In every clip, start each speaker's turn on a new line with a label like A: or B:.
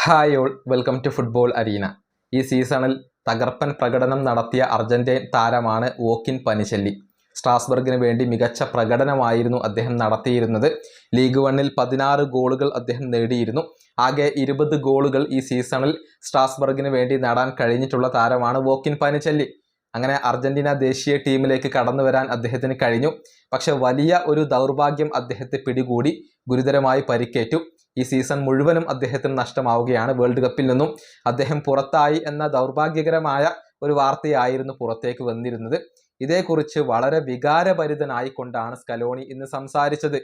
A: Hi all, welcome to football arena. ഈ സീസണിൽ തകർപ്പൻ പ്രകടനം നടത്തിയ അർജന്റീൻ താരമാണ് വോക്കിൻ പനിശെല്ലി. സ്ട്രാസ്ബർഗിന് വേണ്ടി മികച്ച പ്രകടനമായിരുന്നു അദ്ദേഹം നടത്തിയിരുന്നത്. ലീഗ് വണ്ണിൽ 16 ഗോളുകൾ അദ്ദേഹം നേടിയിരുന്നു. ആകെ 20 ഗോളുകൾ ഈ സീസണിൽ സ്ട്രാസ്ബർഗിന് വേണ്ടി നേടാൻ കഴിഞ്ഞിട്ടുള്ള താരമാണ് വോക്കിൻ പനിശെല്ലി. അങ്ങനെ അർജന്റീന ദേശീയ ടീമിലേക്ക് കടന്നു വരാൻ അദ്ദേഹത്തിന് കഴിഞ്ഞു. പക്ഷെ വലിയ ഒരു ദൗർഭാഗ്യം അദ്ദേഹത്തെ പിടികൂടി, ഗുരുതരമായി പരിക്കേറ്റു. ഈ സീസൺ മുഴുവനും അദ്ദേഹത്തിന് നഷ്ടമാവുകയാണ്. വേൾഡ് കപ്പിൽ നിന്നും അദ്ദേഹം പുറത്തായി എന്ന ദൗർഭാഗ്യകരമായ ഒരു വാർത്തയായിരുന്നു പുറത്തേക്ക് വന്നിരുന്നത്. ഇതേക്കുറിച്ച് വളരെ വികാരഭരിതനായിക്കൊണ്ടാണ് സ്കലോണി ഇന്ന് സംസാരിച്ചത്.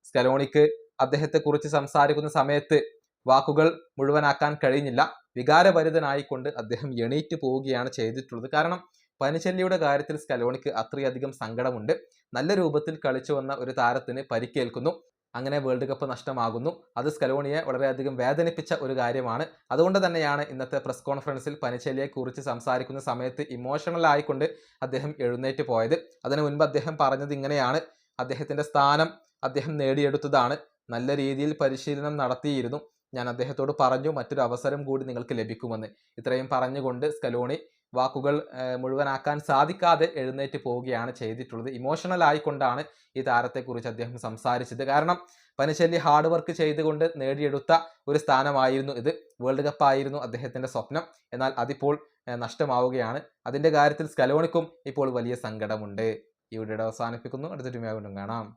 A: സ്കലോണിക്ക് അദ്ദേഹത്തെക്കുറിച്ച് സംസാരിക്കുന്ന സമയത്ത് വാക്കുകൾ മുഴുവനാക്കാൻ കഴിഞ്ഞില്ല. വികാരഭരിതനായിക്കൊണ്ട് അദ്ദേഹം എണീറ്റ് പോവുകയാണ് ചെയ്തിട്ടുള്ളത്. കാരണം പനിശെല്ലിയുടെ കാര്യത്തിൽ സ്കലോണിക്ക് അത്രയധികം സങ്കടമുണ്ട്. നല്ല രൂപത്തിൽ കളിച്ചു വന്ന ഒരു താരത്തിന് പരിക്കേൽക്കുന്നു, അങ്ങനെ വേൾഡ് കപ്പ് നഷ്ടമാകുന്നു. അത് സ്കലോണിയെ വളരെയധികം വേദനിപ്പിച്ച ഒരു കാര്യമാണ്. അതുകൊണ്ട് തന്നെയാണ് ഇന്നത്തെ പ്രസ് കോൺഫറൻസിൽ പനിശെല്ലിയെക്കുറിച്ച് സംസാരിക്കുന്ന സമയത്ത് ഇമോഷണൽ ആയിക്കൊണ്ട് അദ്ദേഹം എഴുന്നേറ്റ് പോയത്. അതിനു മുൻപ് അദ്ദേഹം പറഞ്ഞത് ഇങ്ങനെയാണ്: അദ്ദേഹത്തിൻ്റെ സ്ഥാനം അദ്ദേഹം നേടിയെടുത്തതാണ്, നല്ല രീതിയിൽ പരിശീലനം നടത്തിയിരുന്നു, ഞാൻ അദ്ദേഹത്തോട് പറഞ്ഞു മറ്റൊരു അവസരം കൂടി നിങ്ങൾക്ക് ലഭിക്കുമെന്ന്. ഇത്രയും പറഞ്ഞുകൊണ്ട് സ്കലോണി വാക്കുകൾ മുഴുവനാക്കാൻ സാധിക്കാതെ എഴുന്നേറ്റ് പോവുകയാണ് ചെയ്തിട്ടുള്ളത്. ഇമോഷണൽ ആയിക്കൊണ്ടാണ് ഈ താരത്തെക്കുറിച്ച് അദ്ദേഹം സംസാരിച്ചത്. കാരണം പനിശെല്ലി ഹാർഡ് വർക്ക് ചെയ്തുകൊണ്ട് നേടിയെടുത്ത ഒരു സ്ഥാനമായിരുന്നു ഇത്. വേൾഡ് കപ്പ് ആയിരുന്നു അദ്ദേഹത്തിൻ്റെ സ്വപ്നം. എന്നാൽ അതിപ്പോൾ നഷ്ടമാവുകയാണ്. അതിൻ്റെ കാര്യത്തിൽ സ്കലോണിക്കും ഇപ്പോൾ വലിയ സങ്കടമുണ്ട്. ഈ വീഡിയോ അവസാനിപ്പിക്കുന്നു. അടുത്തൊരു വീണ്ടും കാണാം.